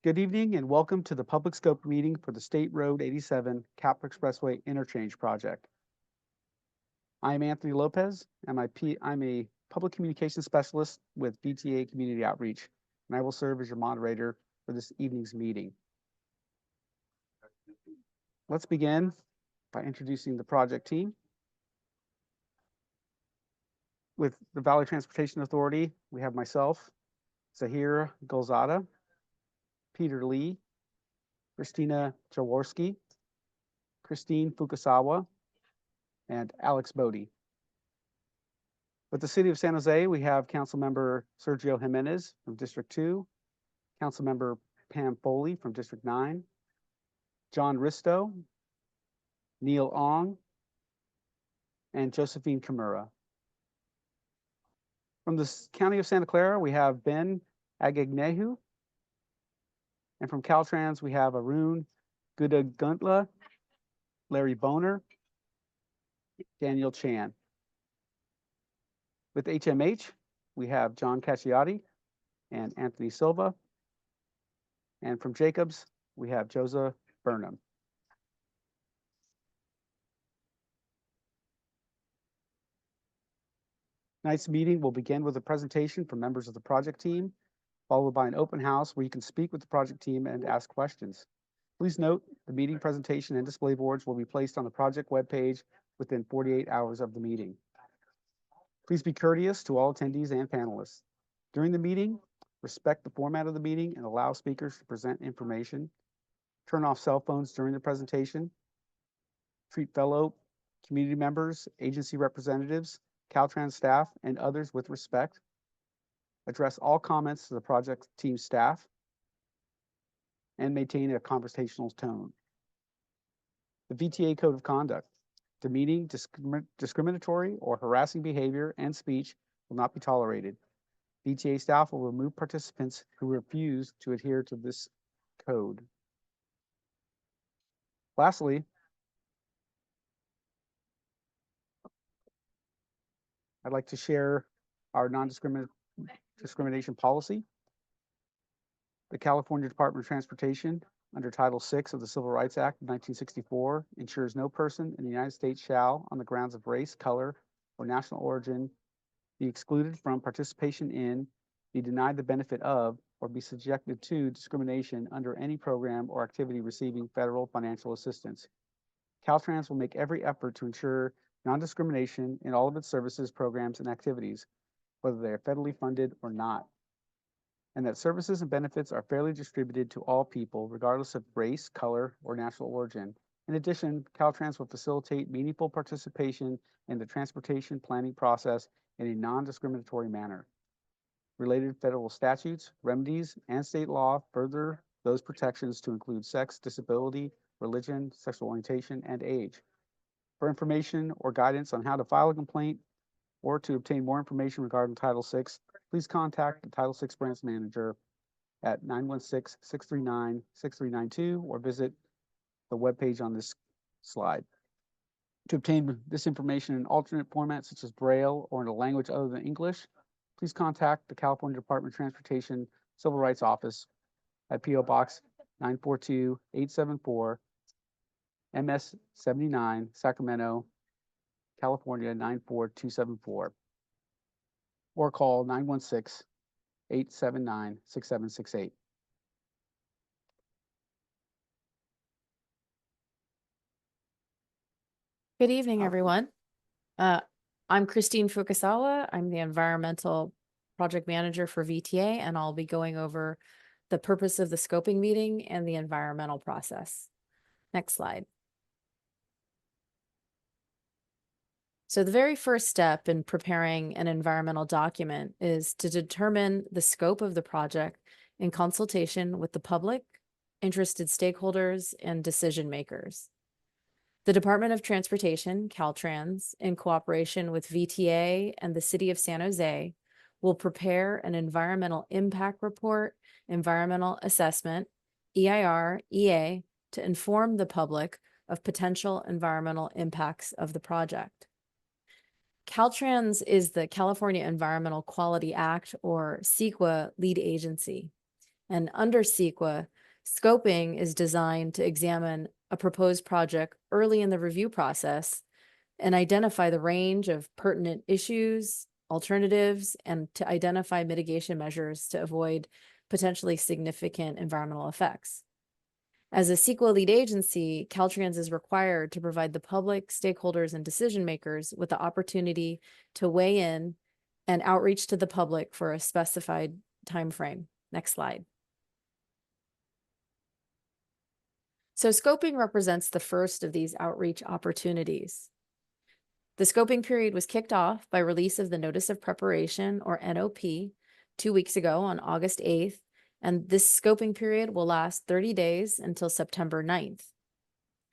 Good evening and welcome to the public scope meeting for the State Road 87 Cap Expressway Interchange project. I am Anthony Lopez and I'm a public communications specialist with VTA Community Outreach, and I will serve as your moderator for this evening's meeting. Let's begin by introducing the project team. With the Valley Transportation Authority, we have myself, Zahir Golzada, Peter Lee, Christina Jaworski, Christine Fukasawa, and Alex Bodie. With the City of San Jose, we have Councilmember Sergio Jimenez from District 2, Councilmember Pam Foley from District 9, John Risto, Neil Ong, and Josephine Kimura. From the County of Santa Clara, we have Ben Agagnehu, and from Caltrans, we have Arun Gudaguntla, Larry Boner, Daniel Chan. With HMH, we have John Cacciati and Anthony Silva. And from Jacobs, we have Joseph Burnham. Tonight's meeting will begin with a presentation from members of the project team, followed by an open house where you can speak with the project team and ask questions. Please note, the meeting presentation and display boards will be placed on the project webpage within 48 hours of the meeting. Please be courteous to all attendees and panelists. During the meeting, respect the format of the meeting and allow speakers to present information. Turn off cell phones during the presentation. Treat fellow community members, agency representatives, Caltrans staff, and others with respect. Address all comments to the project team staff, and maintain a conversational tone. The VTA Code of Conduct. Demeaning, discriminatory, or harassing behavior and speech will not be tolerated. VTA staff will remove participants who refuse to adhere to this code. Lastly, I'd like to share our non-discrimination policy. The California Department of Transportation, under Title VI of the Civil Rights Act of 1964, ensures no person in the United States shall, on the grounds of race, color, or national origin, be excluded from participation in, be denied the benefit of, or be subjected to discrimination under any program or activity receiving federal financial assistance. Caltrans will make every effort to ensure non-discrimination in all of its services, programs, and activities, whether they are federally funded or not, and that services and benefits are fairly distributed to all people, regardless of race, color, or national origin. In addition, Caltrans will facilitate meaningful participation in the transportation planning process in a non-discriminatory manner. Related federal statutes, remedies, and state law further those protections to include sex, disability, religion, sexual orientation, and age. For information or guidance on how to file a complaint or to obtain more information regarding Title VI, please contact the Title VI branch manager at 916-639-6392 or visit the webpage on this slide. To obtain this information in alternate formats such as Braille or in a language other than English, please contact the California Department of Transportation Civil Rights Office at P.O. Box 942-874, MS 79, Sacramento, California 94274, or call 916-879-6768. Good evening, everyone. I'm Christine Fukasawa. I'm the environmental project manager for VTA, and I'll be going over the purpose of the scoping meeting and the environmental process. Next slide. So the very first step in preparing an environmental document is to determine the scope of the project in consultation with the public, interested stakeholders, and decision makers. The Department of Transportation, Caltrans, in cooperation with VTA and the City of San Jose, will prepare an environmental impact report, environmental assessment, EIR, EA, to inform the public of potential environmental impacts of the project. Caltrans is the California Environmental Quality Act, or CEQA, lead agency. And under CEQA, scoping is designed to examine a proposed project early in the review process and identify the range of pertinent issues, alternatives, and to identify mitigation measures to avoid potentially significant environmental effects. As a CEQA lead agency, Caltrans is required to provide the public, stakeholders, and decision makers with the opportunity to weigh in and outreach to the public for a specified timeframe. Next slide. So scoping represents the first of these outreach opportunities. The scoping period was kicked off by release of the Notice of Preparation, or NOP, 2 weeks ago on August 8th, and this scoping period will last 30 days until September 9th.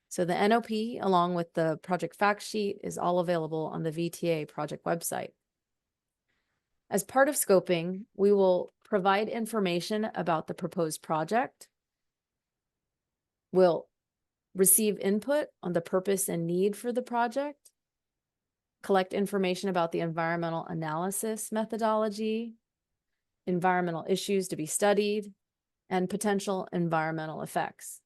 So the NOP, along with the project fact sheet, is all available on the VTA project website. As part of scoping, we will provide information about the proposed project. We'll receive input on the purpose and need for the project, collect information about the environmental analysis methodology, environmental issues to be studied, and potential environmental effects.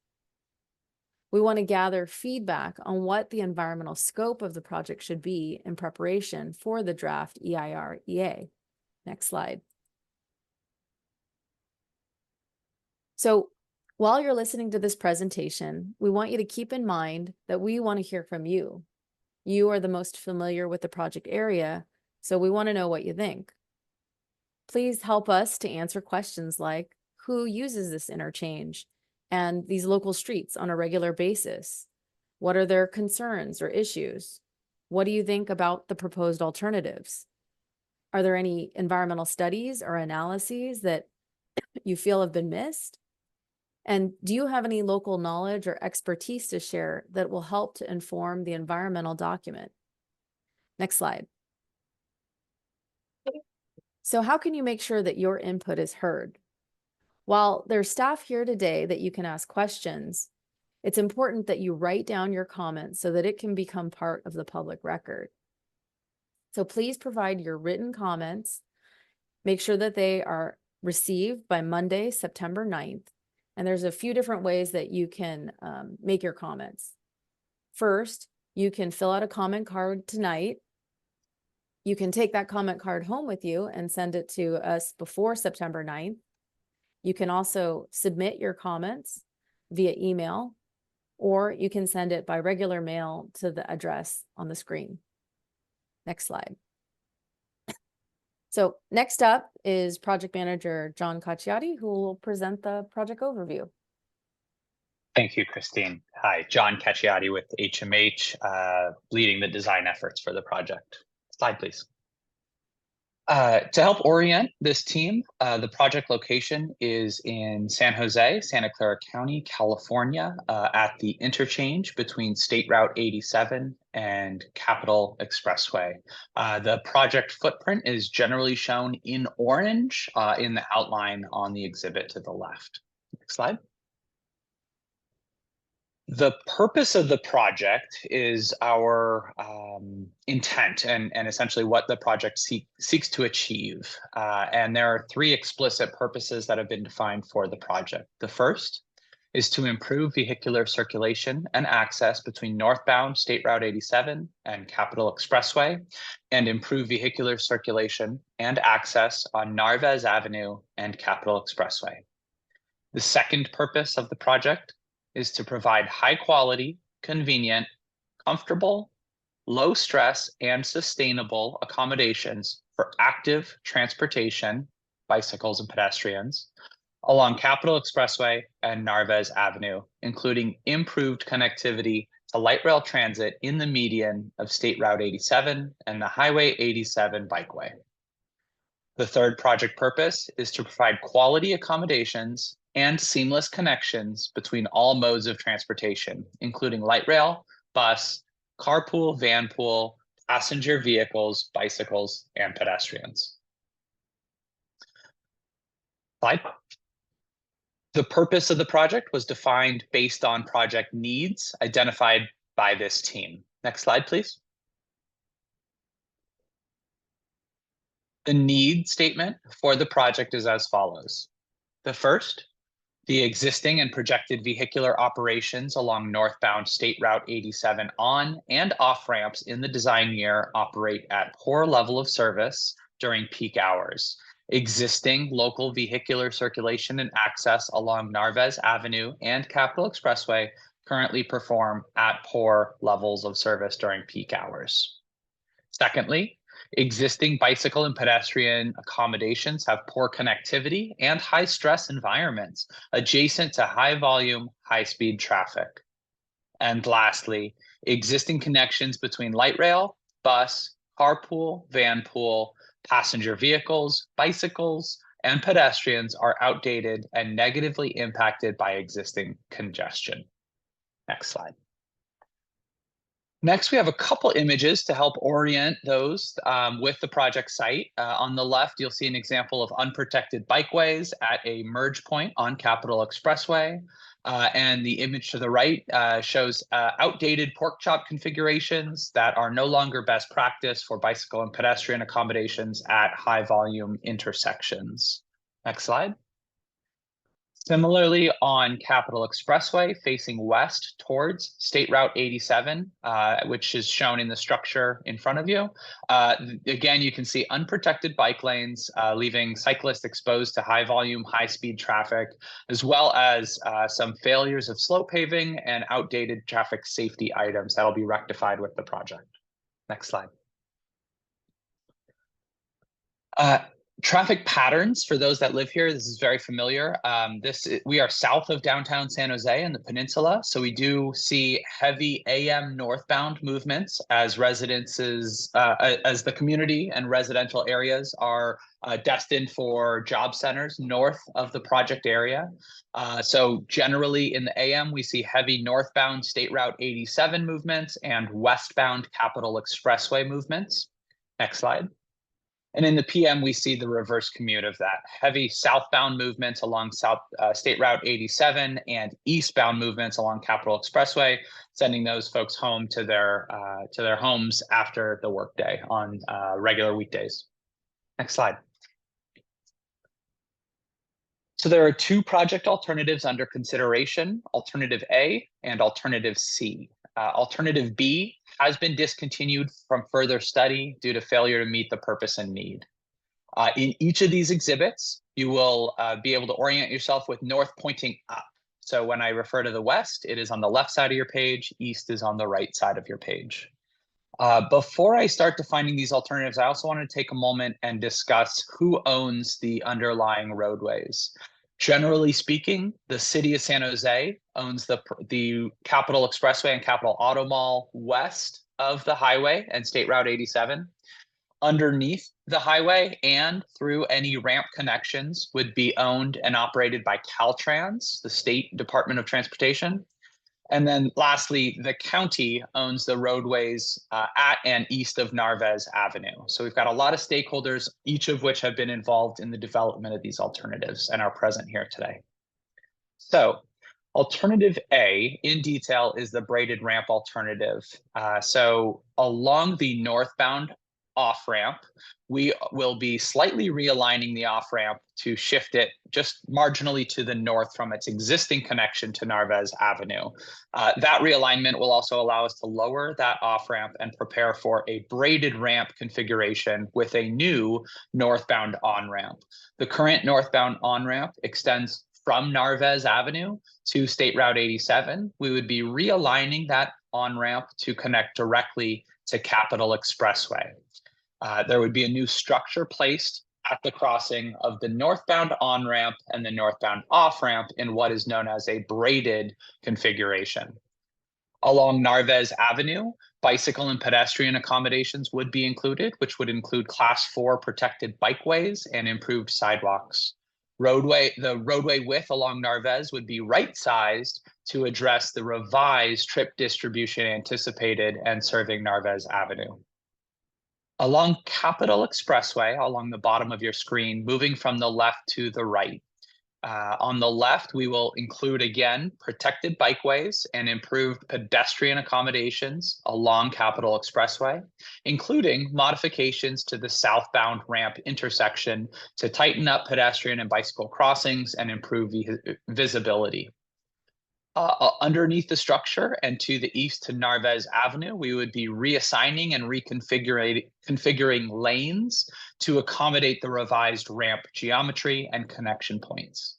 We want to gather feedback on what the environmental scope of the project should be in preparation for the draft EIR-EA. Next slide. So while you're listening to this presentation, we want you to keep in mind that we want to hear from you. You are the most familiar with the project area, so we want to know what you think. Please help us to answer questions like, who uses this interchange and these local streets on a regular basis? What are their concerns or issues? What do you think about the proposed alternatives? Are there any environmental studies or analyses that you feel have been missed? And do you have any local knowledge or expertise to share that will help to inform the environmental document? Next slide. So how can you make sure that your input is heard? While there's staff here today that you can ask questions, it's important that you write down your comments so that it can become part of the public record. So please provide your written comments. Make sure that they are received by Monday, September 9th. And there's a few different ways that you can make your comments. First, you can fill out a comment card tonight. You can take that comment card home with you and send it to us before September 9th. You can also submit your comments via email, or you can send it by regular mail to the address on the screen. Next slide. So next up is Project Manager John Cacciati, who will present the project overview. Thank you, Christine. Hi, John Cacciati with HMH, leading the design efforts for the project. Slide, please. To help orient this team, the project location is in San Jose, Santa Clara County, California, at the interchange between State Route 87 and Capitol Expressway. The project footprint is generally shown in orange in the outline on the exhibit to the left. Next slide. The purpose of the project is our intent and essentially what the project seeks to achieve. And there are 3 explicit purposes that have been defined for the project. The first is to improve vehicular circulation and access between northbound State Route 87 and Capitol Expressway, and improve vehicular circulation and access on Narvaez Avenue and Capitol Expressway. The second purpose of the project is to provide high quality, convenient, comfortable, low stress, and sustainable accommodations for active transportation, bicycles and pedestrians, along Capitol Expressway and Narvaez Avenue, including improved connectivity to light rail transit in the median of State Route 87 and the Highway 87 bikeway. The third project purpose is to provide quality accommodations and seamless connections between all modes of transportation, including light rail, bus, carpool, vanpool, passenger vehicles, bicycles, and pedestrians. Slide. The purpose of the project was defined based on project needs identified by this team. Next slide, please. The need statement for the project is as follows. The first, the existing and projected vehicular operations along northbound State Route 87 on and off ramps in the design year operate at poor level of service during peak hours. Existing local vehicular circulation and access along Narvez Avenue and Capitol Expressway currently perform at poor levels of service during peak hours. Secondly, existing bicycle and pedestrian accommodations have poor connectivity and high stress environments adjacent to high volume, high speed traffic. And lastly, existing connections between light rail, bus, carpool, vanpool, passenger vehicles, bicycles, and pedestrians are outdated and negatively impacted by existing congestion. Next slide. Next, we have a couple images to help orient those with the project site. On the left, you'll see an example of unprotected bikeways at a merge point on Capitol Expressway. And the image to the right shows outdated pork chop configurations that are no longer best practice for bicycle and pedestrian accommodations at high volume intersections. Next slide. Similarly, on Capitol Expressway, facing west towards State Route 87, which is shown in the structure in front of you. Again, you can see unprotected bike lanes, leaving cyclists exposed to high volume, high speed traffic, as well as some failures of slope paving and outdated traffic safety items that'll be rectified with the project. Next slide. Traffic patterns for those that live here, this is very familiar. We are south of downtown San Jose and the peninsula, so we do see heavy AM northbound movements as residences, as the community and residential areas are destined for job centers north of the project area. So generally in the AM, we see heavy northbound State Route 87 movements and westbound Capitol Expressway movements. Next slide. And in the PM, we see the reverse commute of that. Heavy southbound movements along State Route 87 and eastbound movements along Capitol Expressway, sending those folks home to their homes after the workday on regular weekdays. Next slide. So there are two project alternatives under consideration, Alternative A and Alternative C. Alternative B has been discontinued from further study due to failure to meet the purpose and need. In each of these exhibits, you will be able to orient yourself with north pointing up. So when I refer to the west, it is on the left side of your page, east is on the right side of your page. Before I start defining these alternatives, I also want to take a moment and discuss who owns the underlying roadways. Generally speaking, the city of San Jose owns the Capitol Expressway and Capitol Auto Mall west of the highway and State Route 87. Underneath the highway and through any ramp connections would be owned and operated by Caltrans, the State Department of Transportation. And then lastly, the county owns the roadways at and east of Narvez Avenue. So we've got a lot of stakeholders, each of which have been involved in the development of these alternatives and are present here today. So Alternative A in detail is the braided ramp alternative. So along the northbound off-ramp, we will be slightly realigning the off-ramp to shift it just marginally to the north from its existing connection to Narvez Avenue. That realignment will also allow us to lower that off-ramp and prepare for a braided ramp configuration with a new northbound on-ramp. The current northbound on-ramp extends from Narvez Avenue to State Route 87. We would be realigning that on-ramp to connect directly to Capitol Expressway. There would be a new structure placed at the crossing of the northbound on-ramp and the northbound off-ramp in what is known as a braided configuration. Along Narvez Avenue, bicycle and pedestrian accommodations would be included, which would include Class 4 protected bikeways and improved sidewalks. The roadway width along Narvez would be right-sized to address the revised trip distribution anticipated and serving Narvez Avenue. Along Capitol Expressway, along the bottom of your screen, moving from the left to the right, On the left, we will include again protected bikeways and improved pedestrian accommodations along Capitol Expressway, including modifications to the southbound ramp intersection to tighten up pedestrian and bicycle crossings and improve visibility. Underneath the structure and to the east to Narvez Avenue, we would be reassigning and configuring lanes to accommodate the revised ramp geometry and connection points.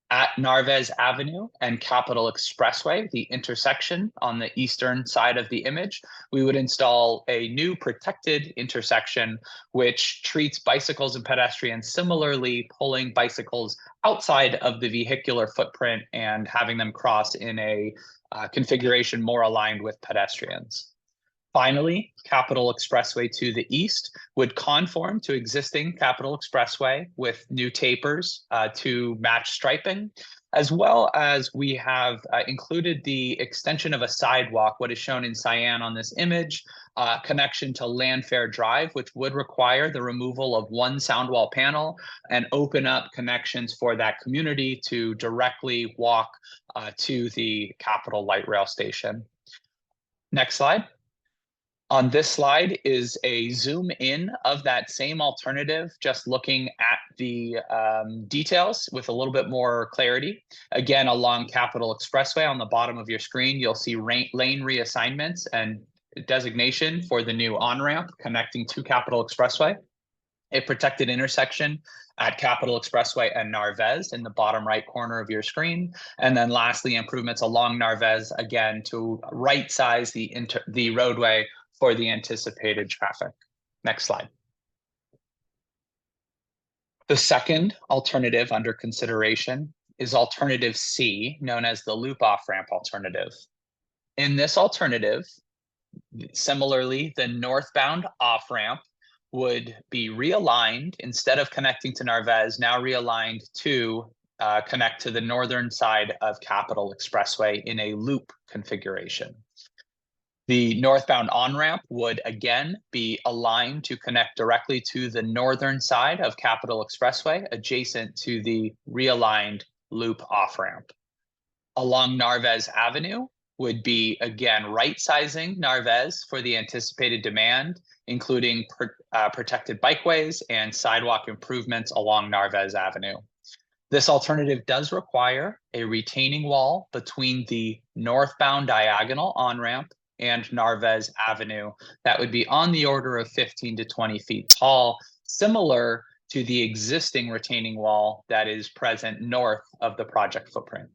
At Narvez Avenue and Capitol Expressway, the intersection on the eastern side of the image, we would install a new protected intersection which treats bicycles and pedestrians similarly, pulling bicycles outside of the vehicular footprint and having them cross in a configuration more aligned with pedestrians. Finally, Capitol Expressway to the east would conform to existing Capitol Expressway with new tapers to match striping, as well as we have included the extension of a sidewalk, what is shown in cyan on this image, connection to Landfair Drive, which would require the removal of one sound wall panel and open up connections for that community to directly walk to the Capitol Light Rail Station. Next slide. On this slide is a zoom in of that same alternative, just looking at the details with a little bit more clarity. Again, along Capitol Expressway on the bottom of your screen, you'll see lane reassignments and designation for the new on-ramp connecting to Capitol Expressway. A protected intersection at Capitol Expressway and Narvez in the bottom right corner of your screen. And then lastly, improvements along Narvez, again, to right size the roadway for the anticipated traffic. Next slide. The second alternative under consideration is alternative C, known as the loop off-ramp alternative. In this alternative, similarly, the northbound off-ramp would be realigned. Instead of connecting to Narvez, now realigned to connect to the northern side of Capitol Expressway in a loop configuration. The northbound on-ramp would again be aligned to connect directly to the northern side of Capitol Expressway, adjacent to the realigned loop off-ramp. Along Narvez Avenue would be again right-sizing Narvez for the anticipated demand, including protected bikeways and sidewalk improvements along Narvez Avenue. This alternative does require a retaining wall between the northbound diagonal on-ramp and Narvez Avenue that would be on the order of 15 to 20 feet tall, similar to the existing retaining wall that is present north of the project footprint.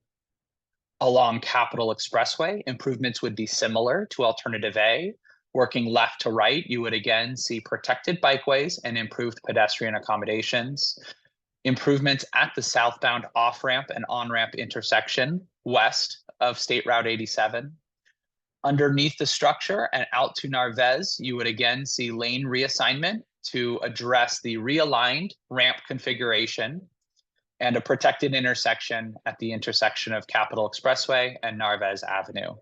Along Capitol Expressway, improvements would be similar to alternative A. Working left to right, you would again see protected bikeways and improved pedestrian accommodations. Improvements at the southbound off-ramp and on-ramp intersection west of State Route 87. Underneath the structure and out to Narvez, you would again see lane reassignment to address the realigned ramp configuration and a protected intersection at the intersection of Capitol Expressway and Narvez Avenue.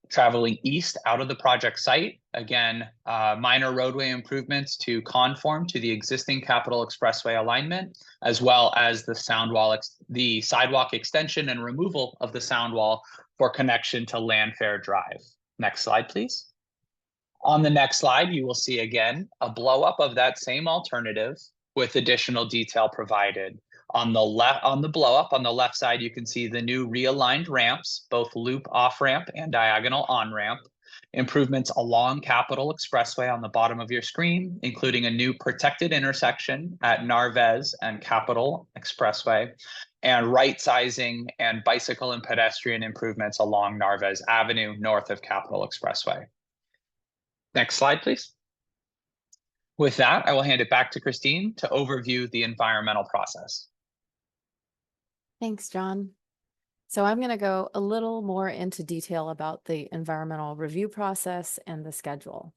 Traveling east out of the project site, again, minor roadway improvements to conform to the existing Capitol Expressway alignment, as well as the sidewalk extension and removal of the sound wall for connection to Landfair Drive. Next slide, please. On the next slide, you will see again a blow up of that same alternative with additional detail provided. On the blow up on the left side, you can see the new realigned ramps, both loop off ramp and diagonal on ramp. Improvements along Capitol Expressway on the bottom of your screen, including a new protected intersection at Narvez and Capitol Expressway, and right sizing and bicycle and pedestrian improvements along Narvez Avenue north of Capitol Expressway. Next slide, please. With that, I will hand it back to Christine to overview the environmental process. Thanks, John. So I'm going to go a little more into detail about the environmental review process and the schedule.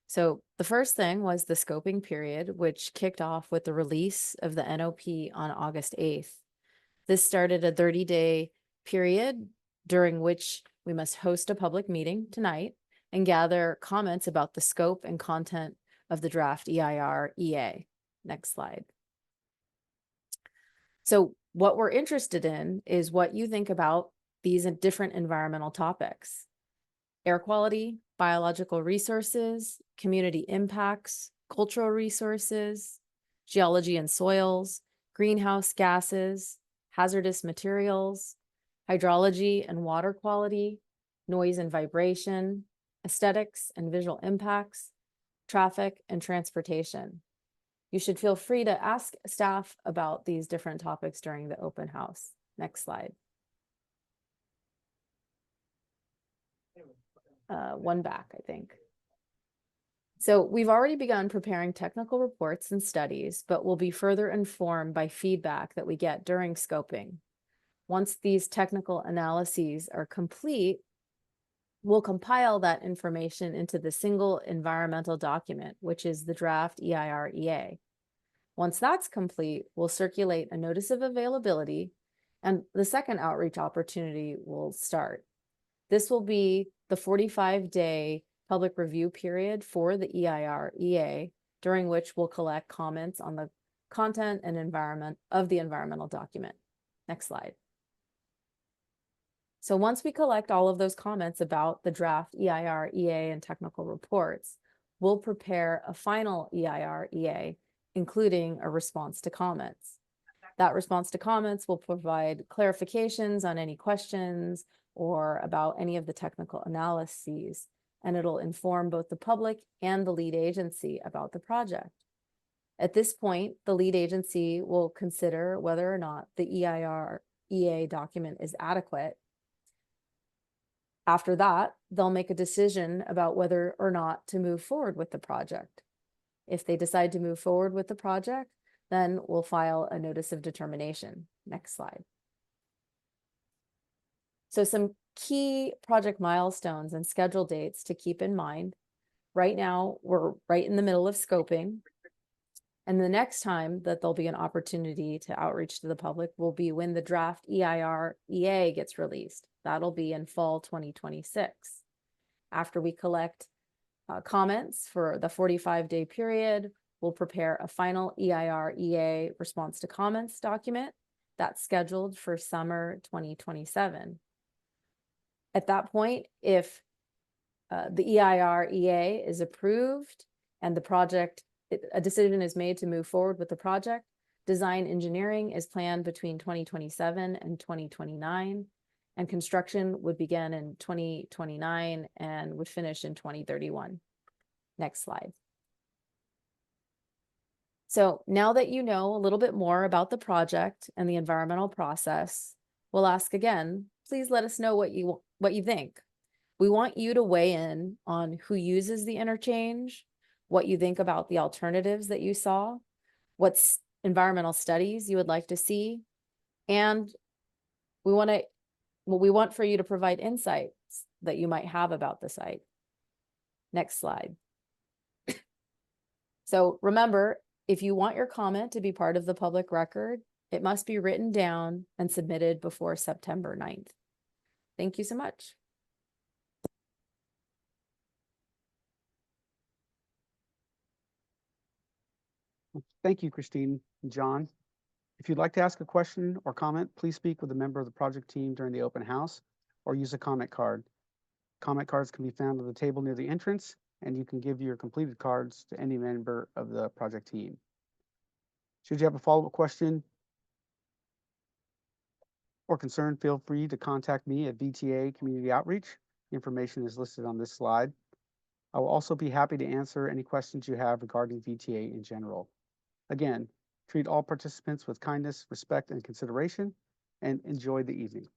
So the first thing was the scoping period, which kicked off with the release of the NOP on August 8th. This started a 30-day period during which we must host a public meeting tonight and gather comments about the scope and content of the draft EIR EA. Next slide. So What we're interested in is what you think about these different environmental topics: air quality, biological resources, community impacts, cultural resources, geology and soils, greenhouse gases, hazardous materials, hydrology and water quality, noise and vibration, aesthetics and visual impacts, traffic and transportation. You should feel free to ask staff about these different topics during the open house. Next slide. One back, I think. So we've already begun preparing technical reports and studies, but will be further informed by feedback that we get during scoping. Once these technical analyses are complete, we'll compile that information into the single environmental document, which is the draft EIR-EA. Once that's complete, we'll circulate a notice of availability, and the second outreach opportunity will start. This will be the 45-day public review period for the EIR-EA, during which we'll collect comments on the content and environment of the environmental document. Next slide. So once we collect all of those comments about the draft EIR-EA and technical reports, we'll prepare a final EIR-EA, including a response to comments. That response to comments will provide clarifications on any questions or about any of the technical analyses, and it'll inform both the public and the lead agency about the project. At this point, the lead agency will consider whether or not the EIR-EA document is adequate. After that, they'll make a decision about whether or not to move forward with the project. If they decide to move forward with the project, then we'll file a notice of determination. Next slide. So some key project milestones and schedule dates to keep in mind. Right now, we're right in the middle of scoping. And the next time that there'll be an opportunity to outreach to the public will be when the draft EIR-EA gets released. That'll be in fall 2026. After we collect comments for the 45-day period, we'll prepare a final EIR-EA response to comments document that's scheduled for summer 2027. At that point, if the EIR-EA is approved and the project, a decision is made to move forward with the project, design engineering is planned between 2027 and 2029, and construction would begin in 2029 and would finish in 2031. Next slide. So now that you know a little bit more about the project and the environmental process, we'll ask again, please let us know what you think. We want you to weigh in on who uses the interchange, what you think about the alternatives that you saw, what environmental studies you would like to see, and we want for you to provide insights that you might have about the site. Next slide. So remember, if you want your comment to be part of the public record, it must be written down and submitted before September 9th. Thank you so much. Thank you, Christine and John. If you'd like to ask a question or comment, please speak with a member of the project team during the open house or use a comment card. Comment cards can be found on the table near the entrance, and you can give your completed cards to any member of the project team. Should you have a follow-up question or concern, feel free to contact me at VTA Community Outreach. Information is listed on this slide. I will also be happy to answer any questions you have regarding VTA in general. Again, treat all participants with kindness, respect, and consideration, and enjoy the evening.